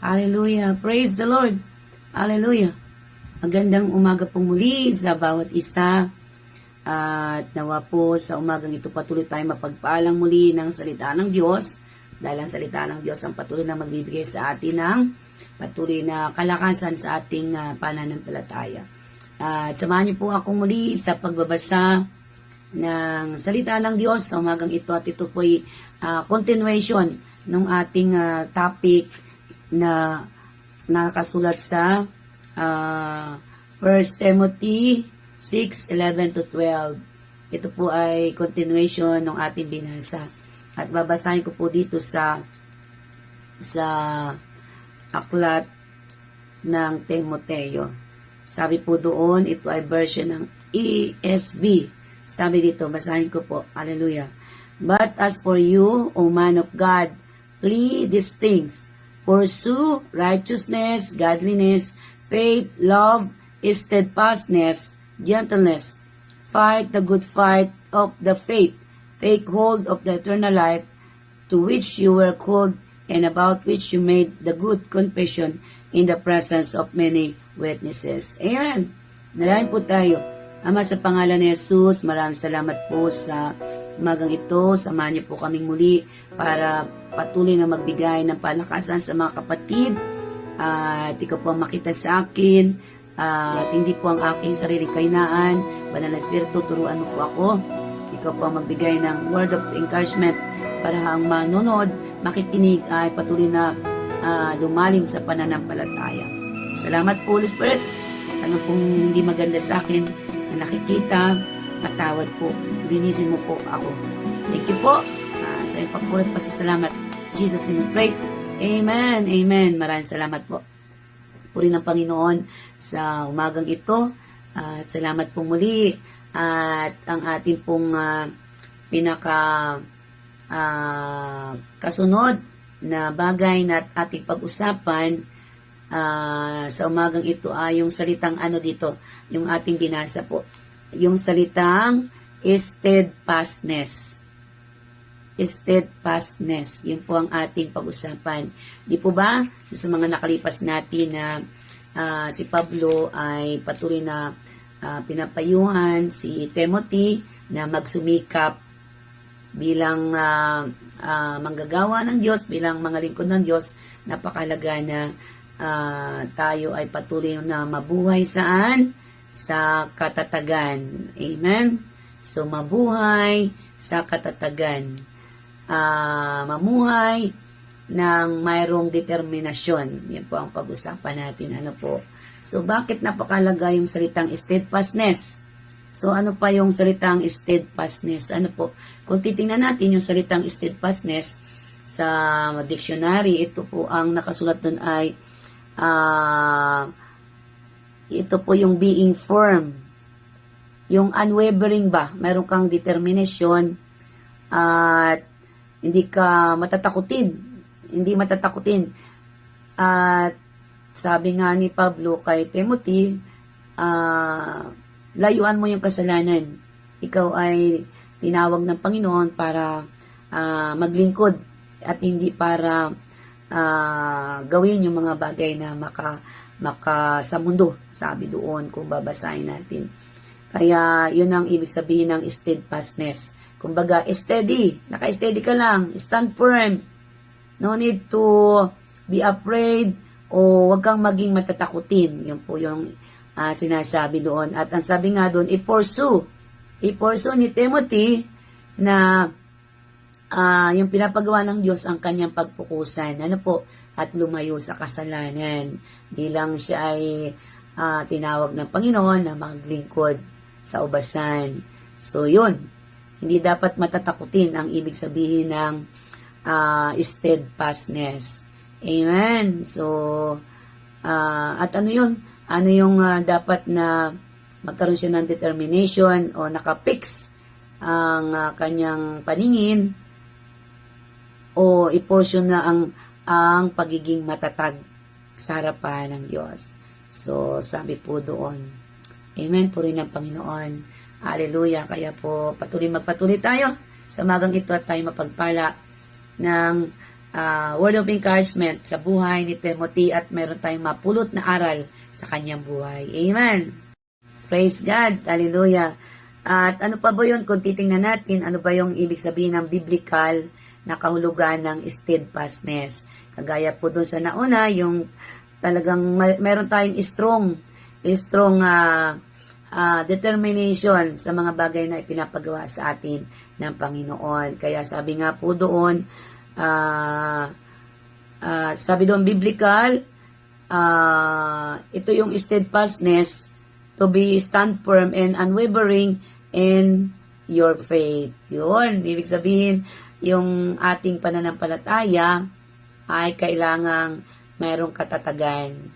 Hallelujah. Praise the Lord. Hallelujah. Magandang umaga po muli sa bawat isa. At nawa po sa umagang ito patuloy tayo mapagpaalang muli ng salita ng Diyos. Dahil ang salita ng Diyos ang patuloy na magbibigay sa atin ng patuloy na kalakasan sa ating pananampalataya. At samahan niyo po ako muli sa pagbabasa ng salita ng Diyos sa umagang ito. At ito po ay continuation ng ating topic na nakasulat sa 1 Timothy 6:11-12. Ito po ay continuation ng ating binasa. At babasahin ko po dito sa aklat ng Timoteo. Sabi po doon, ito ay version ng ESV. Sabi dito, basahin ko po. Hallelujah. But as for you, O man of God, flee these things. Pursue righteousness, godliness, faith, love, steadfastness, gentleness. Fight the good fight of the faith. Take hold of the eternal life to which you were called and about which you made the good confession in the presence of many witnesses. Ayan. Nalain po tayo. Ama, sa pangalan ni Jesus, maraming salamat po sa umagang ito. Samahan niyo po kaming muli para patuloy na magbigay ng palakasan sa mga kapatid. At ikaw po ang makita sa akin. At hindi po ang aking sariling kainaan. Banal na Espiritu, turuan mo po ako. Ikaw po ang magbigay ng word of encouragement para ang manonood, makikinig ay patuloy na lumalim sa pananampalataya. Salamat po, Holy Spirit. Ano pong hindi maganda sa akin na nakikita, patawad po. Linisin mo po ako. Thank you po. Sa iyong pagpulat pa sa salamat. Jesus name we pray. Amen. Amen. Maraming salamat po. Puri ng Panginoon sa umagang ito. At salamat po muli. At ang ating pong kasunod na bagay na ating pag-usapan sa umagang ito ay yung salitang ano dito, yung ating binasa po. Yung salitang steadfastness. Steadfastness. Yun po ang ating pag-usapan. Di po ba? Sa mga nakalipas natin na si Pablo ay patuloy na pinapayuhan si Timothy na magsumikap bilang manggagawa ng Diyos, bilang mga lingkod ng Diyos. Napakalaga na tayo ay patuloy na mabuhay saan? Sa katatagan. Amen? So, mabuhay sa katatagan. Mamuhay ng mayroong determinasyon. Yan po ang pag-usapan natin. Ano po? So, bakit napakalaga yung salitang steadfastness? So, ano pa yung salitang steadfastness? Ano po? Kung titingnan natin yung salitang steadfastness sa dictionary, ito po ang nakasulat dun ay ito po yung being firm. Yung unwavering ba? Meron kang determination at hindi ka matatakutin. Hindi matatakutin. At sabi nga ni Pablo kay Timothy, layuan mo yung kasalanan. Ikaw ay tinawag ng Panginoon para maglingkod at hindi para gawin yung mga bagay na maka sa mundo. Sabi doon kung babasahin natin. Kaya yun ang ibig sabihin ng steadfastness. Kumbaga, steady. Naka-steady ka lang. Stand firm. No need to be afraid o wag kang maging matatakutin. Yun po yung sinasabi doon. At ang sabi nga doon, i-pursue. I-pursue ni Timothy na yung pinapagawa ng Diyos ang kanyang pagpukusan. Ano po? At lumayo sa kasalanan. Bilang siya ay tinawag ng Panginoon na maglingkod sa ubasan. So, yun. Hindi dapat matatakutin ang ibig sabihin ng steadfastness. Amen. So, at ano yun? Ano yung dapat na magkaroon siya ng determination o nakapix ang kanyang paningin o i-portion na ang pagiging matatag sa harapan ng Diyos. So, sabi po doon. Amen. Puri ng Panginoon. Hallelujah. Kaya po, magpatuloy tayo sa magang ito at tayo mapagpala ng word of encouragement sa buhay ni Timothy at meron tayong mapulot na aral sa kanyang buhay. Amen. Praise God. Hallelujah. At ano pa ba yun kung titingnan natin, ano ba yung ibig sabihin ng biblical na kahulugan ng steadfastness? Kagaya po doon sa nauna, yung talagang meron tayong strong determination sa mga bagay na ipinapagawa sa atin ng Panginoon. Kaya sabi nga po doon, sabi doon biblical, ito yung steadfastness, to be stand firm and unwavering in your faith. Yun, ibig sabihin, yung ating pananampalataya ay kailangang mayroong katatagan.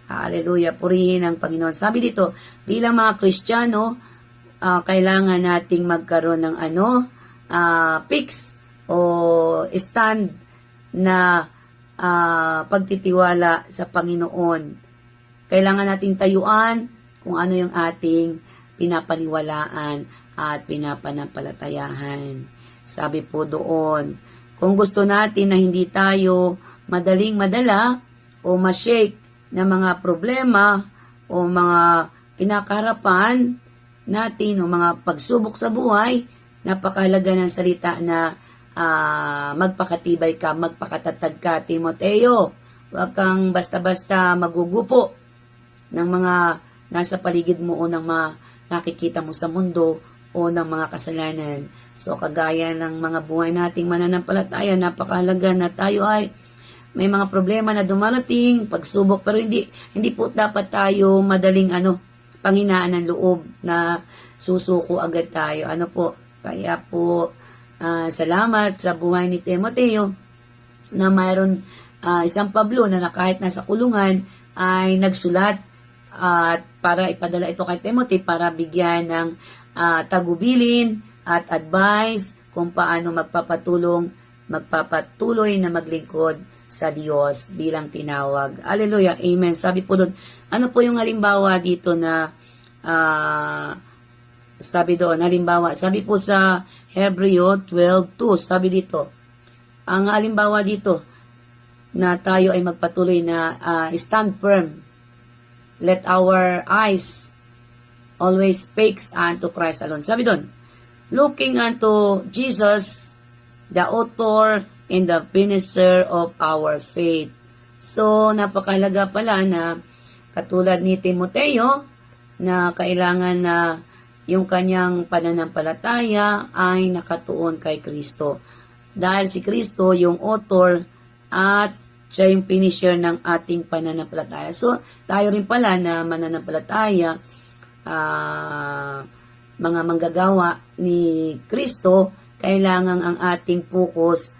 Hallelujah, purihin ang Panginoon. Sabi dito, bilang mga Kristiyano, kailangan nating magkaroon ng fix o stand na pagtitiwala sa Panginoon. Kailangan nating tayuan kung ano yung ating pinapaniwalaan at pinapanampalatayahan. Sabi po doon, kung gusto natin na hindi tayo madaling madala o ma-shake na mga problema o mga kinakaharapan natin o mga pagsubok sa buhay, napakahalaga ng salita na magpakatibay ka, magpakatatag ka, Timoteo. Huwag kang basta-basta magugupo ng mga nasa paligid mo o ng mga nakikita mo sa mundo o ng mga kasalanan. So, kagaya ng mga buhay nating mananampalataya, napakahalaga na tayo ay may mga problema na dumarating, pagsubok, pero hindi po dapat tayo madaling panghinaan ng loob na susuko agad tayo. Kaya po, salamat sa buhay ni Timoteo na mayroon isang Pablo na kahit nasa kulungan ay nagsulat at para ipadala ito kay Timothy para bigyan ng tagubilin at advice kung paano magpapatuloy na maglingkod sa Diyos bilang tinawag. Hallelujah. Amen. Sabi po doon, ano po yung halimbawa dito na sabi doon, halimbawa, sabi po sa Hebreo 12:2, sabi dito, ang halimbawa dito na tayo ay magpatuloy na stand firm. Let our eyes always fix unto Christ alone. Sabi doon, looking unto Jesus, the author and the finisher of our faith. So, napakahalaga pala na katulad ni Timoteo na kailangan na yung kanyang pananampalataya ay nakatuon kay Kristo. Dahil si Kristo yung author at siya yung finisher ng ating pananampalataya. So, tayo rin pala na mananampalataya, mga manggagawa ni Kristo, kailangan ang ating focus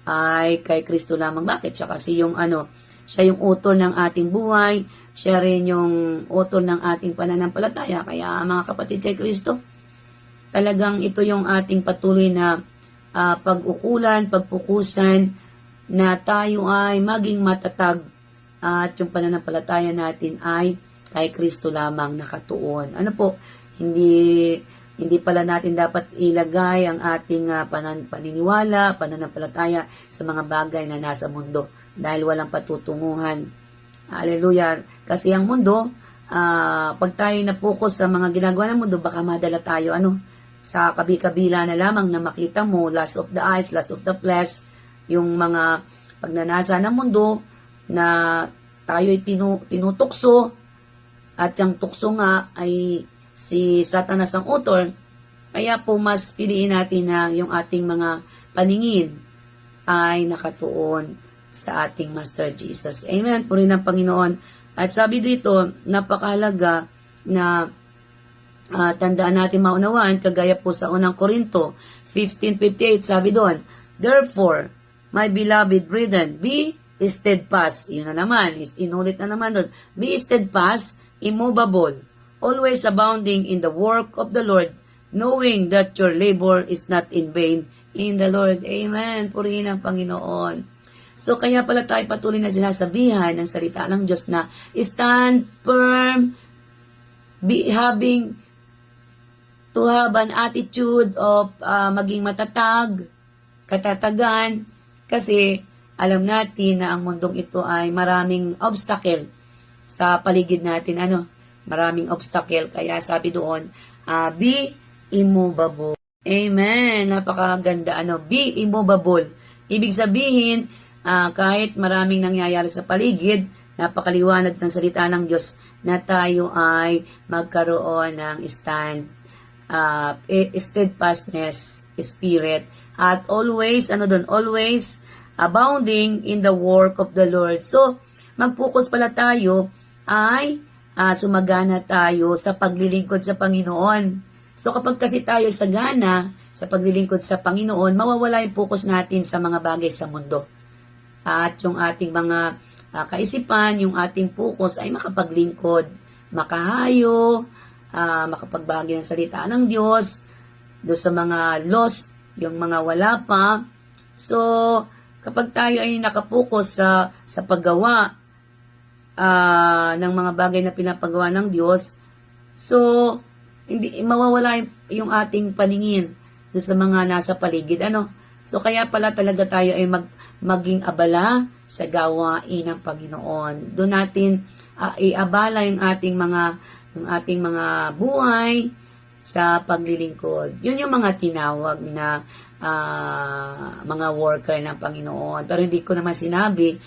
ay kay Kristo lamang. Bakit? Siya kasi siya yung author ng ating buhay, siya rin yung author ng ating pananampalataya. Kaya mga kapatid kay Kristo, talagang ito yung ating patuloy na pagpukusan na tayo ay maging matatag at yung pananampalataya natin ay kay Kristo lamang nakatuon. Hindi pala natin dapat ilagay ang ating paniniwala, pananampalataya sa mga bagay na nasa mundo dahil walang patutunguhan. Hallelujah. Kasi ang mundo, pag tayo na-focus sa mga ginagawa ng mundo, baka madala tayo sa kabi-kabila na lamang na makita mo, lust of the eyes, lust of the flesh, yung mga pagnanasa ng mundo na tayo ay tinutukso at yung tukso nga ay si Satanas ang author. Kaya po mas piliin natin na yung ating mga paningin ay nakatuon sa ating Master Jesus. Amen. Purihin ng Panginoon. At sabi dito, napakahalaga na tandaan natin maunawaan, kagaya po sa unang Korinto 15:58, sabi doon, therefore, my beloved brethren, be steadfast. Yun na naman, inulit na naman doon. Be steadfast, immovable, always abounding in the work of the Lord, knowing that your labor is not in vain in the Lord. Amen. Purihin ang Panginoon. So, kaya pala tayo patuloy na sinasabihan ng salita ng Diyos na stand firm, having to have an attitude of maging matatag, katatagan, kasi alam natin na ang mundong ito ay maraming obstacle sa paligid natin. Maraming obstacle. Kaya sabi doon, be immovable. Amen. Napakaganda. Be immovable. Ibig sabihin, kahit maraming nangyayari sa paligid, napakaliwanag ng salita ng Diyos na tayo ay magkaroon ng steadfastness spirit at always, always abounding in the work of the Lord. So, mag-focus pala tayo ay sumagana tayo sa paglilingkod sa Panginoon. So kapag kasi tayo sagana sa paglilingkod sa Panginoon, mawawala yung focus natin sa mga bagay sa mundo. At yung ating mga kaisipan, yung ating focus ay makapaglingkod, makahayo, makapagbahagi ng salita ng Diyos, doon sa mga lost, yung mga wala pa. So, kapag tayo ay nakapokus sa paggawa ng mga bagay na pinapagawa ng Diyos, so, hindi mawawala yung ating paningin doon sa mga nasa paligid. So, kaya pala talaga tayo ay maging abala sa gawain ng Panginoon. Doon natin iabala yung ating mga buhay sa paglilingkod. Yun yung mga tinawag na mga worker ng Panginoon. Pero hindi naman sinabi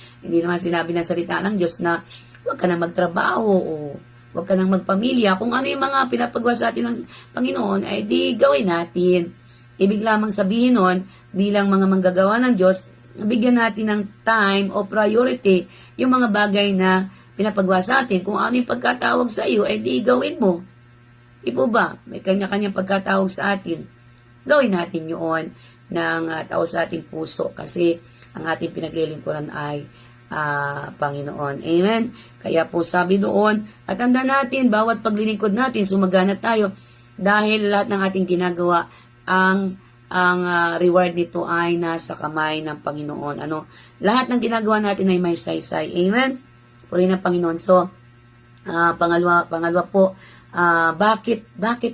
ng salita ng Diyos na huwag ka na magtrabaho o huwag ka nang magpamilya. Kung ano yung mga pinapagawa sa atin ng Panginoon, ay di gawin natin. Ibig lamang sabihin nun, bilang mga manggagawa ng Diyos, bigyan natin ng time o priority yung mga bagay na pinapagawa sa atin. Kung ano yung pagkatawag sa iyo, ay di gawin mo. Di po ba? May kanya-kanyang pagkatawag sa atin. Gawin natin yun ng tao sa ating puso kasi ang ating pinaglilingkuran ay Panginoon. Amen? Kaya po sabi doon, at tanda natin, bawat paglilingkod natin, sumagana tayo dahil lahat ng ating ginagawa, ang reward nito ay nasa kamay ng Panginoon. Lahat ng ginagawa natin ay may saysay. Amen? Puri ng Panginoon. So, pangalawa po, bakit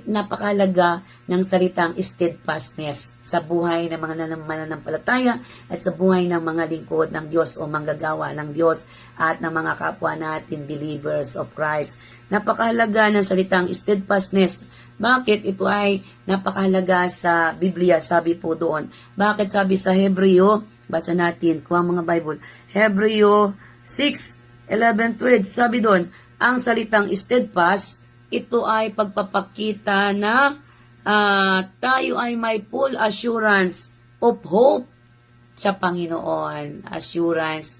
napakalaga ng salitang steadfastness sa buhay ng mga mananampalataya at sa buhay ng mga lingkod ng Diyos o manggagawa ng Diyos at ng mga kapwa natin believers of Christ. Napakahalaga ng salitang steadfastness. Bakit ito ay napakahalaga sa Biblia? Sabi po doon. Bakit sabi sa Hebreo, basa natin, kuha mga Bible, Hebreo 6:11-12, sabi doon, ang salitang steadfast, ito ay pagpapakita na tayo ay may full assurance of hope sa Panginoon. Assurance.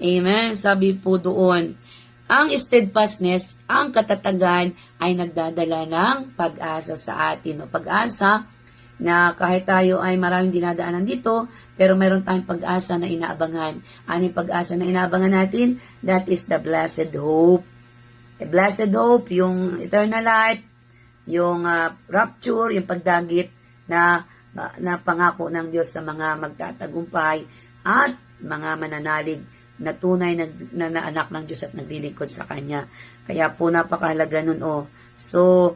Amen. Sabi po doon, ang steadfastness, ang katatagan ay nagdadala ng pag-asa sa atin. O pag-asa na kahit tayo ay maraming dinadaanan dito, pero meron tayong pag-asa na inaabangan. Ano yung pag-asa na inaabangan natin? That is the blessed hope. A blessed hope, yung eternal life, yung rapture, yung pagdagit na pangako ng Diyos sa mga magtatagumpay at mga mananalig na tunay na anak ng Diyos at naglilingkod sa Kanya. Kaya po napakahalaga nun. So,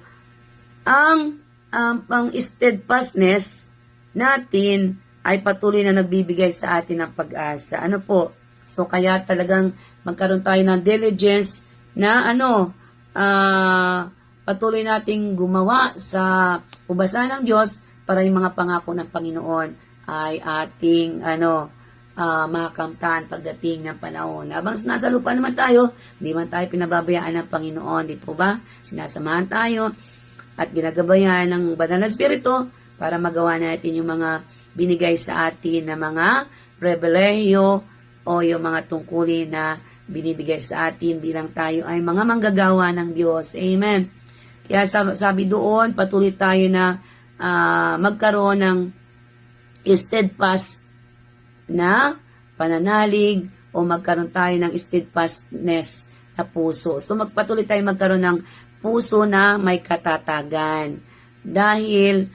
ang steadfastness natin ay patuloy na nagbibigay sa atin ng pag-asa. So, kaya talagang magkaroon tayo ng diligence na patuloy nating gumawa sa ubasa ng Diyos para yung mga pangako ng Panginoon ay ating makamtan pagdating ng panahon. Habang nasa lupa naman tayo, hindi man tayo pinababayaan ng Panginoon. Di po ba? Sinasamahan tayo at ginagabayan ng Banal na Espiritu para magawa natin yung mga binigay sa atin na mga pribilehiyo o yung mga tungkulin na binibigay sa atin bilang tayo ay mga manggagawa ng Diyos. Amen. Kaya sabi doon, patuloy tayo na magkaroon ng steadfast na pananalig o magkaroon tayo ng steadfastness na puso. So magpatuloy tayo magkaroon ng puso na may katatagan dahil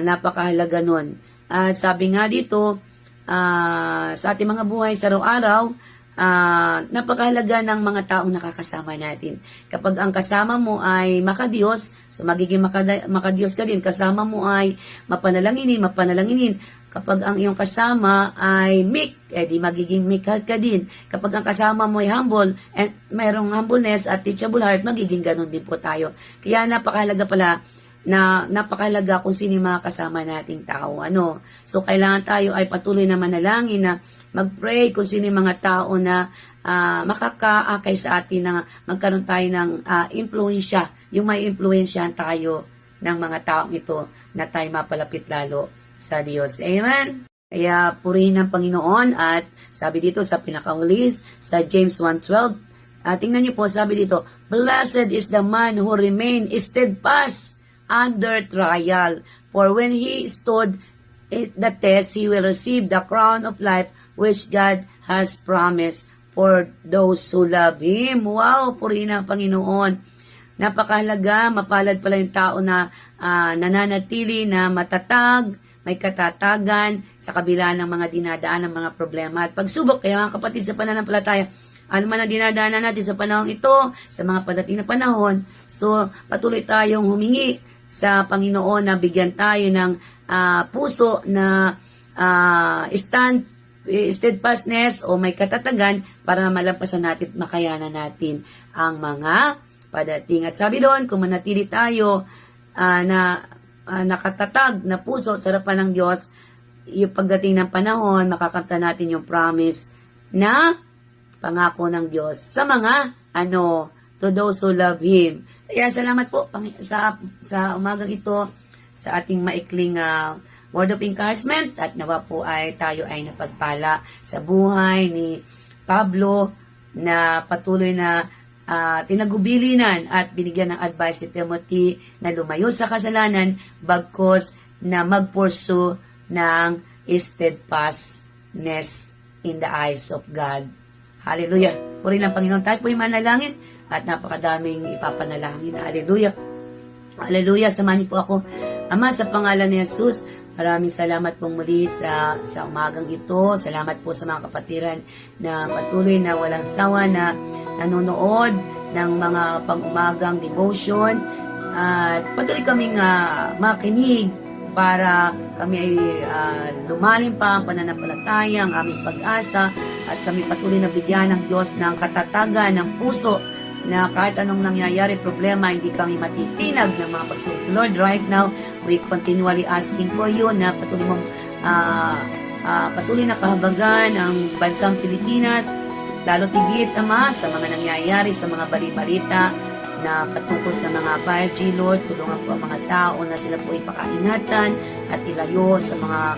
napakahalaga nun. At sabi nga dito, sa ating mga buhay sa araw-araw, napakahalaga ng mga taong nakakasama natin. Kapag ang kasama mo ay makadiyos, so magiging makadiyos ka din. Kasama mo ay mapanalanginin. Kapag ang iyong kasama ay meek, di magiging meek ka din. Kapag ang kasama mo ay humble, and mayroong humbleness at teachable heart, magiging ganun din po tayo. Kaya napakahalaga pala na napakahalaga kung sino yung mga kasama nating tao. So, kailangan tayo ay patuloy na manalangin na mag-pray kung sino yung mga tao na makakaakay sa atin na magkaroon tayo ng impluensya, yung may impluensyahan tayo ng mga taong ito na tayo mapalapit lalo sa Diyos. Amen? Kaya purihin ng Panginoon at sabi dito sa pinakahuli sa James 1:12, tingnan niyo po, sabi dito, "Blessed is the man who remain steadfast under trial. For when he stood the test, he will receive the crown of life which God has promised for those who love Him." Wow, purihin ang Panginoon. Napakahalaga, mapalad pala yung tao na nananatili na matatag, may katatagan sa kabila ng mga dinadaan ng mga problema at pagsubok. Kaya mga kapatid sa pananampalataya, ano man ang dinadaanan natin sa panahon ito, sa mga padating na panahon, so patuloy tayong humingi sa Panginoon na bigyan tayo ng puso na steadfastness o may katatagan para malampasan natin at makayanan natin ang mga padating. At sabi doon, kung manatili tayo na nakatatag na puso sa harapan ng Diyos, yung pagdating ng panahon, makakamta natin yung promise na pangako ng Diyos sa mga to those who love Him. Kaya salamat po sa umagang ito sa ating maikling word of encouragement at nawa po ay tayo ay napagpala sa buhay ni Pablo na patuloy na tinagubilinan at binigyan ng advice si Timothy na lumayo sa kasalanan bagkos na mag-pursue ng steadfastness in the eyes of God. Hallelujah. Puri ng Panginoon. Tayo po yung manalangin at napakadaming ipapanalangin. Hallelujah. Hallelujah. Samahan niyo po ako. Ama, sa pangalan ni Jesus, maraming salamat pong muli sa umagang ito. Salamat po sa mga kapatiran na patuloy na walang sawa na nanonood ng mga pang-umagang devotion. At patuloy kaming makinig para kami ay lumalim pa ang pananampalataya, ang aming pag-asa, at kami patuloy na bigyan ng Diyos ng katatagan ng puso na kahit anong nangyayari problema, hindi kami matitinag ng mga pagsubok. Lord, right now, we continually asking for you na patuloy mong patuloy na kahabagan ang bansang Pilipinas, lalo tigit, Ama, sa mga nangyayari, sa mga bali-balita na patungkol sa mga 5G, Lord. Tulungan po ang mga tao na sila po ipakaingatan at ilayo sa mga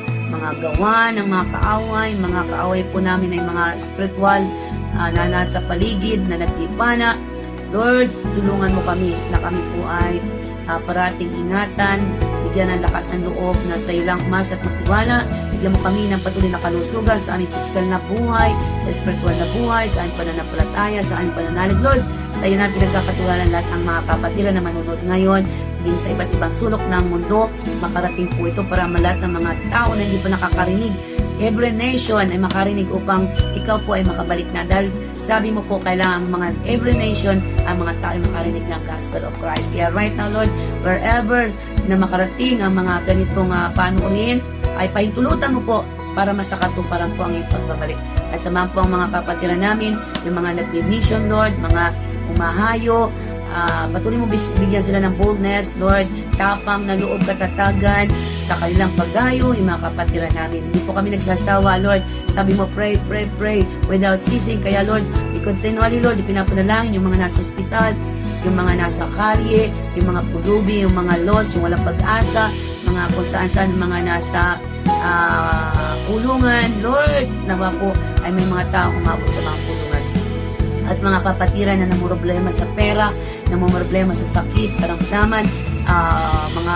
gawa ng mga kaaway. Mga kaaway po namin ay mga spiritual na nasa paligid, na nagtipana. Lord, tulungan mo kami na kami po ay parating ingatan, bigyan ng lakas ng loob na sa iyo lang umasa at magtiwala. Bigyan mo kami ng patuloy na kalusugan sa aming physical na buhay, sa spiritual na buhay, sa aming pananampalataya, sa aming pananalig, Lord. Sa iyo na pinagkakatiwalaan lahat ng mga kapatiran na manonood ngayon, din sa iba't ibang sulok ng mundo. Makarating po ito para lahat ng mga tao na hindi pa nakakarinig. Every nation ay makarinig upang ikaw po ay makabalik na. Dahil sabi mo po, kailangan mga every nation ang mga tao ay makarinig ng gospel of Christ. Kaya right now, Lord, wherever na makarating ang mga ganitong panuorin, ay pahintulutan mo po para masakatuparan po ang iyong pagbabalik. At samahan po ang mga kapatiran namin, yung mga nag-mission, Lord, mga umahayo, patuloy mo bigyan sila ng boldness, Lord, tapang na loob, katatagan sa kanilang paggayo, yung mga kapatiran namin. Hindi po kami nagsasawa, Lord. Sabi mo, pray, pray, pray without ceasing. Kaya, Lord, continually, Lord, ipinapanalangin yung mga nasa ospital, yung mga nasa kalye, yung mga pulubi, yung mga lost, yung walang pag-asa, mga kung saan-saan, mga nasa kulungan. Lord, nawa po ay may mga taong umabot sa mga kulungan. At mga kapatiran na namumroblema sa pera, namumroblema sa sakit, karamdaman, mga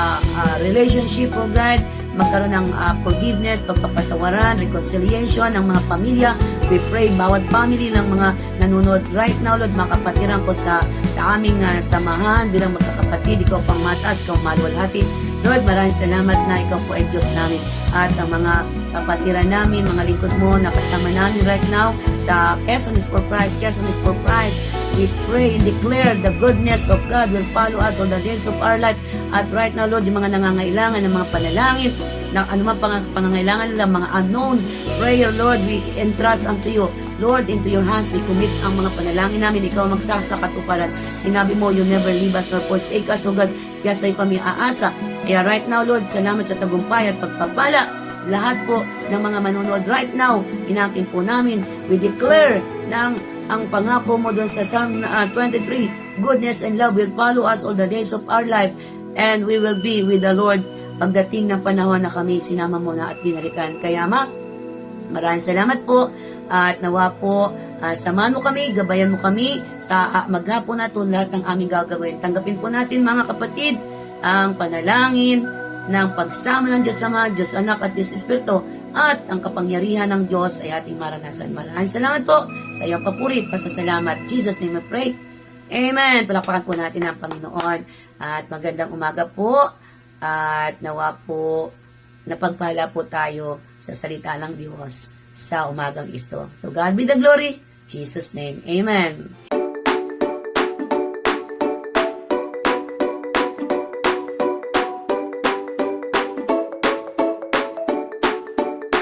relationship, oh God, magkaroon ng forgiveness, pagpapatawaran, reconciliation ng mga pamilya. We pray, bawat family ng mga nanonood right now, Lord, mga kapatiran ko sa aming samahan bilang magkakapatid, ikaw pang matas, ikaw maluwalhati. Lord, maraming salamat na ikaw po ay Diyos namin. At ang mga kapatiran namin, mga lingkod mo na kasama namin right now sa Quezon is for Christ, Quezon is for Christ. We pray and declare the goodness of God will follow us all the days of our life. At right now, Lord, yung mga nangangailangan ng mga panalangin, ng anumang pangangailangan nila, mga unknown prayer, Lord, we entrust unto you. Lord, into your hands we commit ang mga panalangin namin. Ikaw magsasakatuparan. Sinabi mo, you never leave us nor forsake us, O God. Kaya sa'yo kami aasa. Kaya right now, Lord, salamat sa tagumpay at pagpapala. Lahat po ng mga manonood right now, inakin po namin, we declare ng ang pangako mo doon sa Psalm 23, goodness and love will follow us all the days of our life, and we will be with the Lord pagdating ng panahon na kami sinama mo na at binalikan. Kaya maraming salamat po, at nawa po, samahan mo kami, gabayan mo kami sa maghapon na ito, lahat ng aming gagawin. Tanggapin po natin mga kapatid, ang panalangin ng pagsama ng Diyos Ama, Diyos Anak at Diyos Espiritu, at ang kapangyarihan ng Diyos ay ating maranasan. Maraming salamat po sa iyong papurit, pasasalamat. Jesus name I pray. Amen. Palakpakan po natin ang Panginoon. At magandang umaga po. At nawa po, napagpala po tayo sa salita ng Diyos sa umagang ito. To God be the glory. Jesus name. Amen.